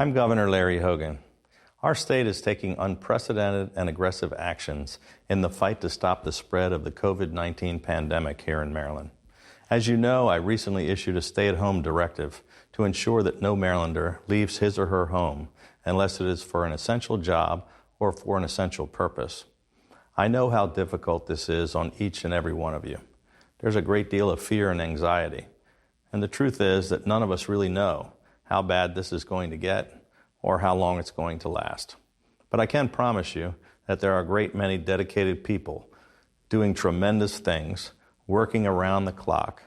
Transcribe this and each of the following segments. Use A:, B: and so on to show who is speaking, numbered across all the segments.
A: I'm Governor Larry Hogan. Our state is taking unprecedented and aggressive actions in the fight to stop the spread of the COVID-19 pandemic here in Maryland. As you know, I recently issued a stay-at-home directive to ensure that no Marylander leaves his or her home unless it is for an essential job or for an essential purpose. I know how difficult this is on each and every one of you. There's a great deal of fear and anxiety, and the truth is that none of us really know how bad this is going to get or how long it's going to last. But I can promise you that there are a great many dedicated people doing tremendous things, working around the clock,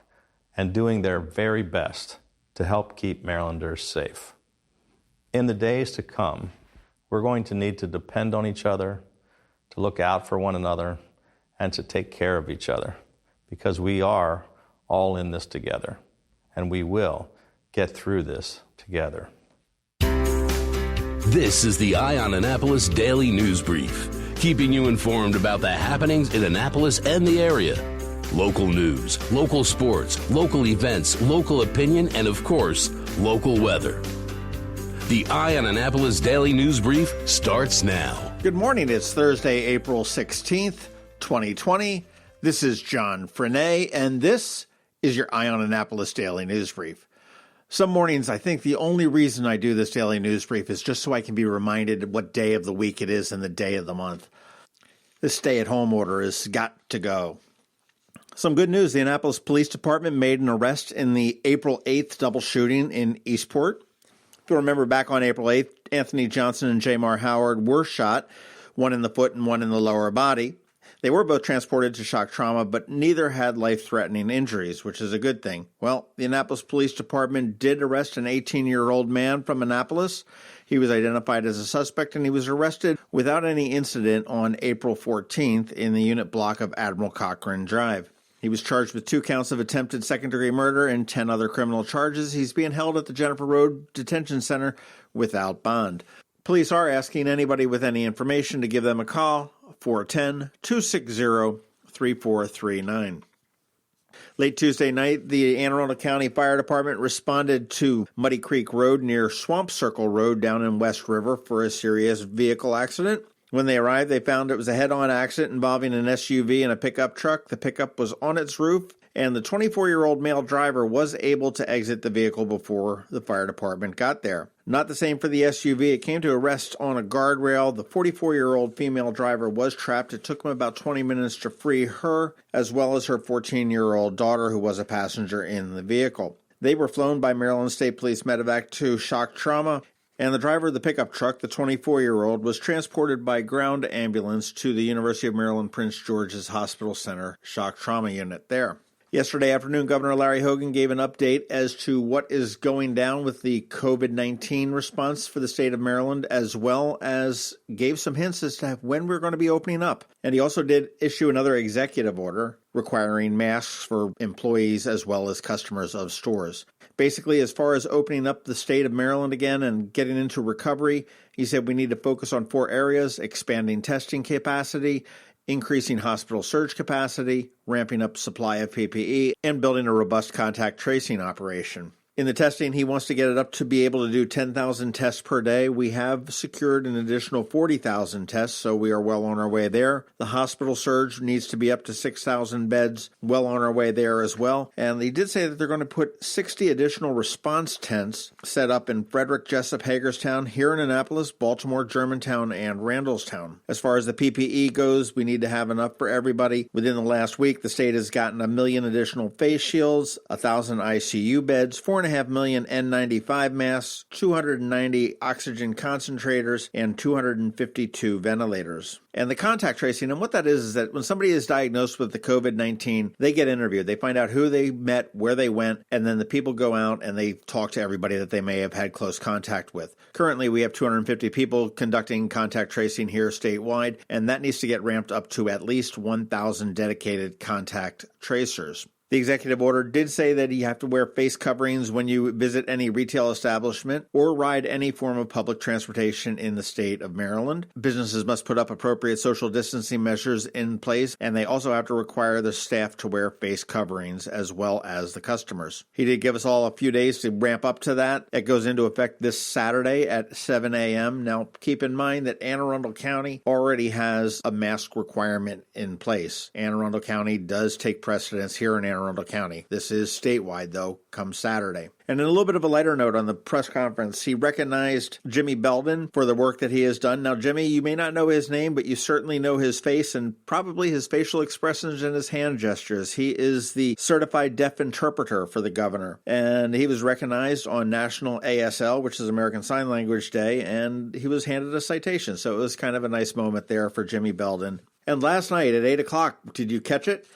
A: and doing their very best to help keep Marylanders safe. In the days to come, we're going to need to depend on each other, to look out for one another, and to take care of each other, because we are all in this together, and we will get through this together.
B: This is the Eye on Annapolis Daily News Brief, keeping you informed about the happenings in Annapolis and the area. Local news, local sports, local events, local opinion, and of course, local weather. The Eye on Annapolis Daily News Brief starts now.
C: Good morning. It's Thursday, April 16th, 2020. This is John Frenaye, and this is your Eye on Annapolis Daily News Brief. Some mornings, I think the only reason I do this daily news brief is just so I can be reminded what day of the week it is and the day of the month. This stay-at-home order has got to go. Some good news. The Annapolis Police Department made an arrest in the April 8th double shooting in Eastport. If you remember, back on April 8th, Anthony Johnson and Jamar Howard were shot, one in the foot and one in the lower body. They were both transported to shock trauma, but neither had life-threatening injuries, which is a good thing. Well, the Annapolis Police Department did arrest an 18-year-old man from Annapolis. He was identified as a suspect, and he was arrested without any incident on April 14th in the unit block of Admiral Cochran Drive. He was charged with 2 counts of attempted second-degree murder and 10 other criminal charges. He's being held at the Jennifer Road Detention Center without bond. Police are asking anybody with any information to give them a call, 410-260-3439. Late Tuesday night, the Anne Arundel County Fire Department responded to Muddy Creek Road near Swamp Circle Road down in West River for a serious vehicle accident. When they arrived, they found it was a head-on accident involving an SUV and a pickup truck. The pickup was on its roof, and the 24-year-old male driver was able to exit the vehicle before the fire department got there. Not the same for the SUV. It came to a rest on a guardrail. The 44-year-old female driver was trapped. It took them about 20 minutes to free her, as well as her 14-year-old daughter, who was a passenger in the vehicle. They were flown by Maryland State Police Medevac to shock trauma, and the driver of the pickup truck, the 24-year-old, was transported by ground ambulance to the University of Maryland Prince George's Hospital Center shock trauma unit there. Yesterday afternoon, Governor Larry Hogan gave an update as to what is going down with the COVID-19 response for the state of Maryland, as well as gave some hints as to when we're going to be opening up. And he also did issue another executive order requiring masks for employees as well as customers of stores. Basically, as far as opening up the state of Maryland again and getting into recovery, he said we need to focus on 4 areas: expanding testing capacity, increasing hospital surge capacity, ramping up supply of PPE, and building a robust contact tracing operation. In the testing, he wants to get it up to be able to do 10,000 tests per day. We have secured an additional 40,000 tests, so we are well on our way there. The hospital surge needs to be up to 6,000 beds, well on our way there as well. And he did say that they're going to put 60 additional response tents set up in Frederick, Jessup, Hagerstown, here in Annapolis, Baltimore, Germantown, and Randallstown. As far as the PPE goes, we need to have enough for everybody. Within the last week, the state has gotten 1 million additional face shields, 1,000 ICU beds, 4.5 million N95 masks, 290 oxygen concentrators, and 252 ventilators. And the contact tracing, and what that is that when somebody is diagnosed with the COVID-19, they get interviewed. They find out who they met, where they went, and then the people go out and they talk to everybody that they may have had close contact with. Currently, we have 250 people conducting contact tracing here statewide, and that needs to get ramped up to at least 1,000 dedicated contact tracers. The executive order did say that you have to wear face coverings when you visit any retail establishment or ride any form of public transportation in the state of Maryland. Businesses must put up appropriate social distancing measures in place, and they also have to require the staff to wear face coverings as well as the customers. He did give us all a few days to ramp up to that. It goes into effect this Saturday at 7 a.m. Now, keep in mind that Anne Arundel County already has a mask requirement in place. Anne Arundel County does take precedence here in Anne Arundel County. This is statewide, though, come Saturday. And in a little bit of a lighter note on the press conference, he recognized Jimmy Belden for the work that he has done. Now, Jimmy, you may not know his name, but you certainly know his face and probably his facial expressions and his hand gestures. He is the certified deaf interpreter for the governor, and he was recognized on National ASL, which is American Sign Language Day, and he was handed a citation. So it was kind of a nice moment there for Jimmy Belden. And last night at 8 o'clock, did you catch it?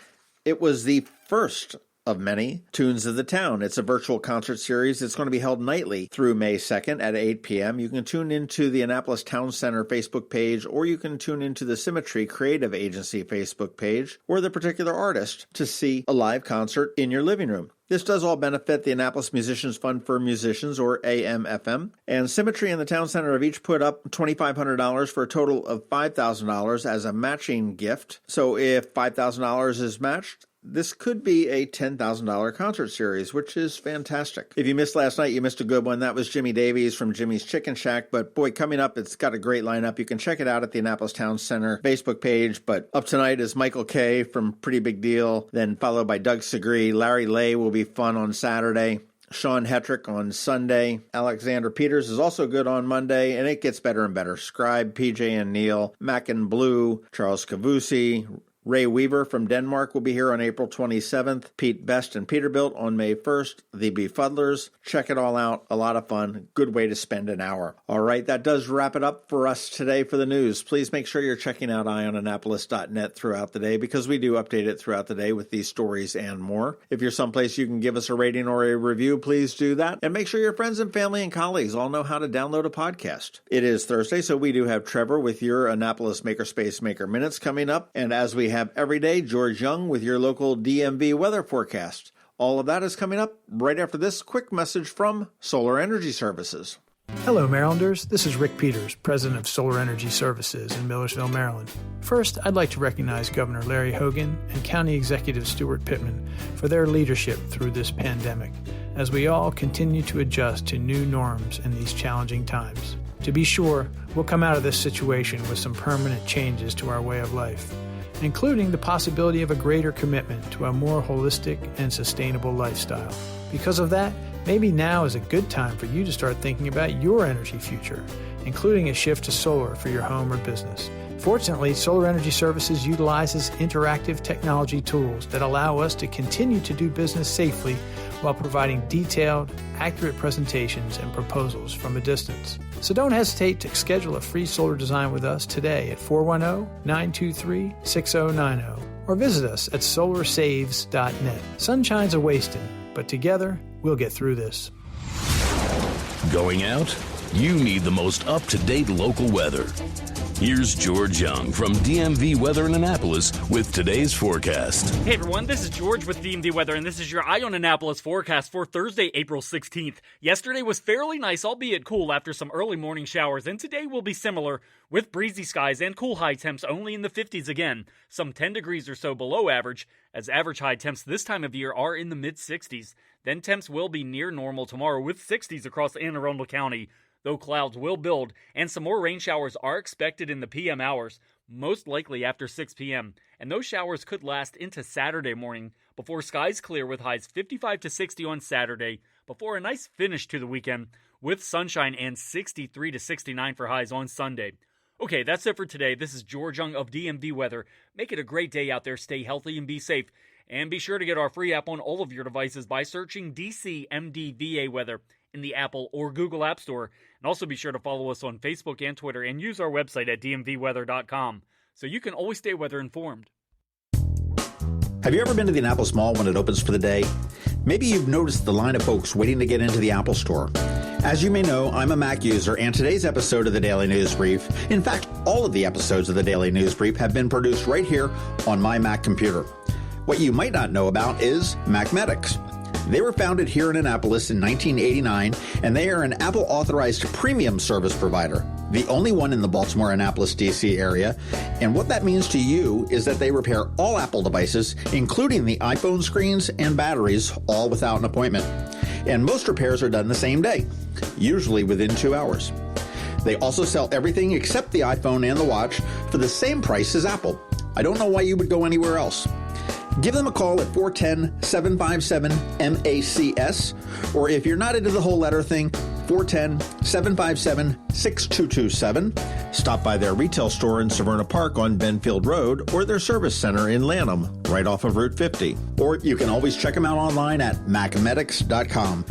C: It was the first of many Tunes of the Town. It's a virtual concert series. It's going to be held nightly through May 2nd at 8 p.m. You can tune into the Annapolis Town Center Facebook page, or you can tune into the Symmetry Creative Agency Facebook page, or the particular artist to see a live concert in your living room. This does all benefit the Annapolis Musicians Fund for Musicians, or AMFM. And Symmetry and the Town Center have each put up $2,500 for a total of $5,000 as a matching gift. So if $5,000 is matched, this could be a $10,000 concert series, which is fantastic. If you missed last night, you missed a good one. That was Jimmy Davies from Jimmy's Chicken Shack. But boy, coming up, it's got a great lineup. You can check it out at the Annapolis Town Center Facebook page. But up tonight is Michael Kay from Pretty Big Deal, then followed by Doug Segree. Larry Lay will be fun on Saturday. Sean Hetrick on Sunday. Alexander Peters is also good on Monday, and it gets better and better. Scribe, PJ and Neil, Mac and Blue, Charles Cavusi, Ray Weaver from Denmark will be here on April 27th. Pete Best and Peterbilt on May 1st. The Befuddlers. Check it all out. A lot of fun. Good way to spend an hour. All right, that does wrap it up for us today for the news. Please make sure you're checking out eyeonannapolis.net throughout the day, because we do update it throughout the day with these stories and more. If you're someplace you can give us a rating or a review, please do that. And make sure your friends and family and colleagues all know how to download a podcast. It is Thursday, so we do have Trevor with your Annapolis Makerspace Maker Minutes coming up. And as we have every day, George Young with your local DMV weather forecast. All of that is coming up right after this quick message from Solar Energy Services.
D: Hello, Marylanders. This is Rick Peters, president of Solar Energy Services in Millersville, Maryland. First, I'd like to recognize Governor Larry Hogan and County Executive Stuart Pittman for their leadership through this pandemic, as we all continue to adjust to new norms in these challenging times. To be sure, we'll come out of this situation with some permanent changes to our way of life, including the possibility of a greater commitment to a more holistic and sustainable lifestyle. Because of that, maybe now is a good time for you to start thinking about your energy future, including a shift to solar for your home or business. Fortunately, Solar Energy Services utilizes interactive technology tools that allow us to continue to do business safely while providing detailed, accurate presentations and proposals from a distance. So don't hesitate to schedule a free solar design with us today at 410-923-6090 or visit us at solarsaves.net. Sunshine's a-wasting, but together we'll get through this.
B: Going out? You need the most up-to-date local weather. Here's George Young from DMV Weather in Annapolis with today's forecast.
E: Hey everyone, this is George with DMV Weather, and this is your Eye on Annapolis forecast for Thursday, April 16th. Yesterday was fairly nice, albeit cool, after some early morning showers, and today will be similar, with breezy skies and cool high temps only in the 50s again, some 10 degrees or so below average, as average high temps this time of year are in the mid-60s. Then temps will be near normal tomorrow with 60s across Anne Arundel County, though clouds will build, and some more rain showers are expected in the PM hours, most likely after 6 p.m., and those showers could last into Saturday morning before skies clear with highs 55 to 60 on Saturday, before a nice finish to the weekend with sunshine and 63 to 69 for highs on Sunday. Okay, that's it for today. This is George Young of DMV Weather. Make it a great day out there. Stay healthy and be safe. And be sure to get our free app on all of your devices by searching DCMDVA Weather in the Apple or Google App Store. And also be sure to follow us on Facebook and Twitter and use our website at dmvweather.com so you can always stay weather informed.
F: Have you ever been to the Annapolis Mall when it opens for the day? Maybe you've noticed the line of folks waiting to get into the Apple Store. As you may know, I'm a Mac user, and today's episode of the Daily News Brief, in fact, all of the episodes of the Daily News Brief have been produced right here on my Mac computer. What you might not know about is Mathematics. They were founded here in Annapolis in 1989, and they are an Apple-authorized premium service provider, the only one in the Baltimore-Annapolis, D.C. area. And what that means to you is that they repair all Apple devices, including the iPhone screens and batteries, all without an appointment. And most repairs are done the same day, usually within 2 hours. They also sell everything except the iPhone and the watch for the same price as Apple. I don't know why you would go anywhere else. Give them a call at 410-757-MACS, or if you're not into the whole letter thing, 410-757-6227. Stop by their retail store in Severna Park on Benfield Road, or their service center in Lanham, right off of Route 50. Or you can always check them out online at macmedics.com.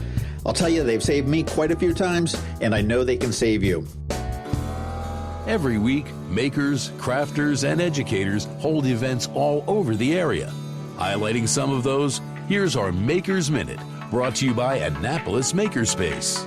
F: I'll tell you, they've saved me quite a few times, and I know they can save you.
B: Every week, makers, crafters, and educators hold events all over the area. Highlighting some of those, here's our Maker's Minute, brought to you by Annapolis Makerspace.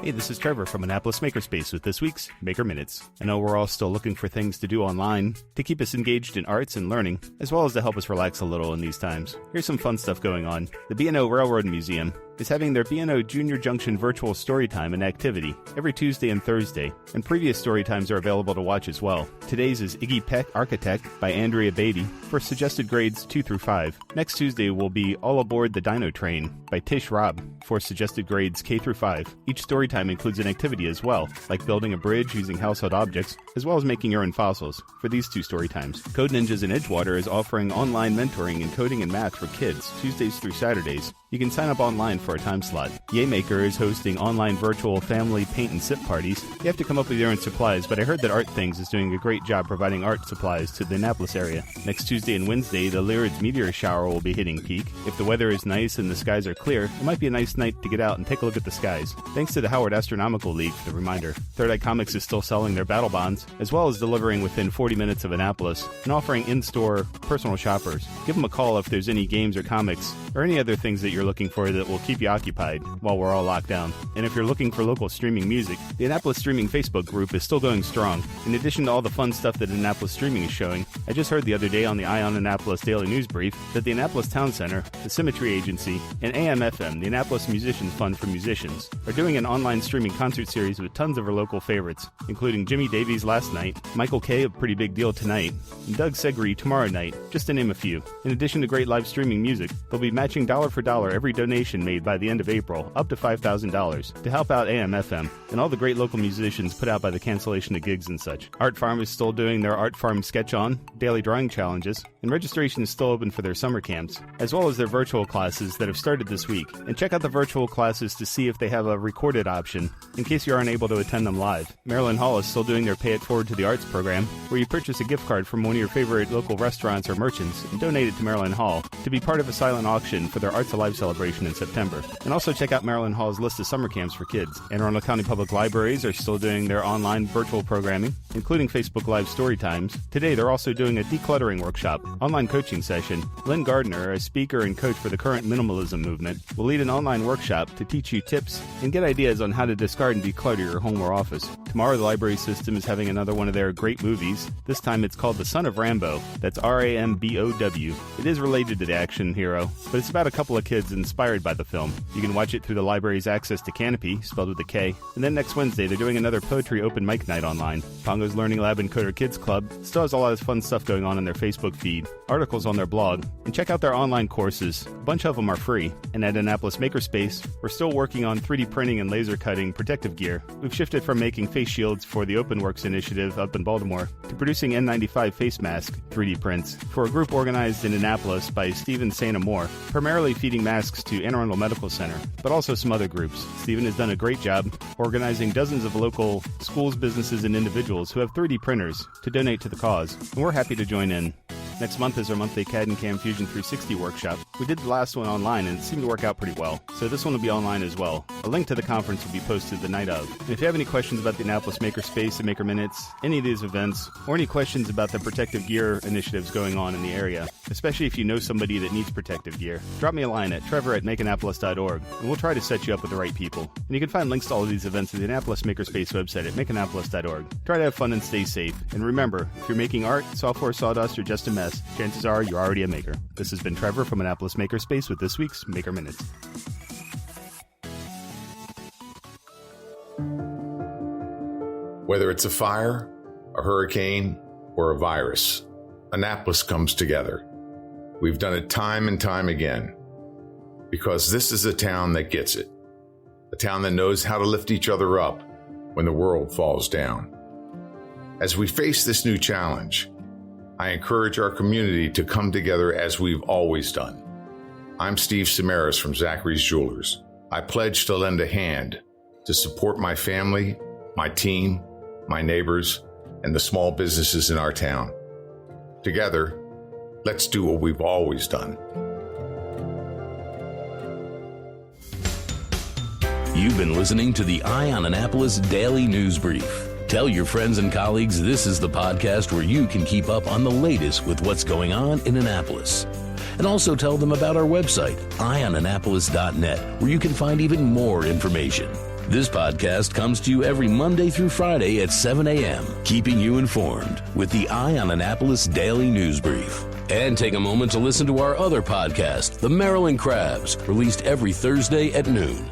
G: Hey, this is Trevor from Annapolis Makerspace with this week's Maker Minutes. I know we're all still looking for things to do online to keep us engaged in arts and learning, as well as to help us relax a little in these times. Here's some fun stuff going on. The B&O Railroad Museum is having their B&O Junior Junction virtual storytime and activity every Tuesday and Thursday, and previous story times are available to watch as well. Today's is Iggy Peck Architect by Andrea Beatty for suggested grades 2 through 5. Next Tuesday will be All Aboard the Dino Train by Tish Robb for suggested grades K through 5. Each story time includes an activity as well, like building a bridge using household objects, as well as making your own fossils for these two story times. Code Ninjas in Edgewater is offering online mentoring in coding and math for kids Tuesdays through Saturdays. You can sign up online for a time slot. Yaymaker is hosting online virtual family paint and sip parties. You have to come up with your own supplies, but I heard that Art Things is doing a great job providing art supplies to the Annapolis area. Next Tuesday and Wednesday, the Lyrids meteor shower will be hitting peak. If the weather is nice and the skies are clear, it might be a nice night to get out and take a look at the skies. Thanks to the Howard Astronomical League for the reminder. Third Eye Comics is still selling their battle bonds, as well as delivering within 40 minutes of Annapolis and offering in-store personal shoppers. Give them a call if there's any games or comics or any other things that you're looking for that will keep you occupied while we're all locked down. And if you're looking for local streaming music, the Annapolis Streaming Facebook group is still going strong. In addition to all the fun stuff that Annapolis Streaming is showing, I just heard the other day on the Eye on Annapolis Daily News Brief that the Annapolis Town Center, the Symmetry Agency, and AM/FM, the Annapolis Musicians Fund for Musicians, are doing an online streaming concert series with tons of our local favorites, including Jimmy Davies last night, Michael Kay, a Pretty Big Deal tonight, and Doug Segre tomorrow night, just to name a few. In addition to great live streaming music, they'll be matching dollar for dollar every donation made by the end of April, up to $5,000, to help out AM/FM and all the great local musicians put out by the cancellation of gigs and such. Art Farm is still doing their Art Farm Sketch-On, daily drawing challenges, and registration is still open for their summer camps, as well as their virtual classes that have started this week. And check out the virtual classes to see if they have a recorded option, in case you aren't able to attend them live. Maryland Hall is still doing their Pay It Forward to the Arts program, where you purchase a gift card from one of your favorite local restaurants or merchants and donate it to Maryland Hall to be part of a silent auction for their Arts Alive celebration in September. And also check out Maryland Hall's list of summer camps for kids. Anne Arundel County Public Libraries are still doing their online virtual programming, including Facebook Live story times. Today, they're also doing a decluttering workshop, online coaching session. Lynn Gardner, a speaker and coach for the current minimalism movement, will lead an online workshop to teach you tips and get ideas on how to discard and declutter your home or office. Tomorrow, the library system is having another one of their great movies. This time, it's called The Son of Rambo. That's R-A-M-B-O-W. It is related to the action hero, but it's about a couple of kids inspired by the film. You can watch it through the library's Access to Canopy, spelled with a K. And then next Wednesday, they're doing another poetry open mic night online. Pongo's Learning Lab and Coder Kids Club still has a lot of fun stuff going on in their Facebook feed, articles on their blog, and check out their online courses. A bunch of them are free. And at Annapolis Makerspace, we're still working on 3D printing and laser cutting protective gear. We've shifted from making face shields for the OpenWorks initiative up in Baltimore to producing N95 face mask 3D prints for a group organized in Annapolis by Stephen Santa Moore, primarily feeding masks to Anne Arundel Medical Center, but also some other groups. Stephen has done a great job organizing dozens of local schools, businesses, and individuals who have 3D printers to donate to the cause, and we're happy to join in. Next month is our monthly CAD and CAM Fusion 360 workshop. We did the last one online and it seemed to work out pretty well, so this one will be online as well. A link to the conference will be posted the night of. And if you have any questions about the Annapolis Makerspace and Maker Minutes, any of these events, or any questions about the protective gear initiatives going on in the area, especially if you know somebody that needs protective gear, drop me a line at trevor@makeannapolis.org, and we'll try to set you up with the right people. And you can find links to all of these events at the Annapolis Makerspace website at makeannapolis.org. Try to have fun and stay safe. And remember, if you're making art, software, sawdust, or just a mess, chances are you're already a maker. This has been Trevor from Annapolis Makerspace with this week's Maker Minutes.
H: Whether it's a fire, a hurricane, or a virus, Annapolis comes together. We've done it time and time again, because this is a town that gets it, a town that knows how to lift each other up when the world falls down. As we face this new challenge, I encourage our community to come together as we've always done. I'm Steve Samaras from Zachary's Jewelers. I pledge to lend a hand to support my family, my team, my neighbors, and the small businesses in our town. Together, let's do what we've always done.
B: You've been listening to the Eye on Annapolis Daily News Brief. Tell your friends and colleagues this is the podcast where you can keep up on the latest with what's going on in Annapolis. And also tell them about our website, eyeonannapolis.net, where you can find even more information. This podcast comes to you every Monday through Friday at 7 a.m., keeping you informed with the Eye on Annapolis Daily News Brief. And take a moment to listen to our other podcast, The Maryland Crabs, released every Thursday at noon.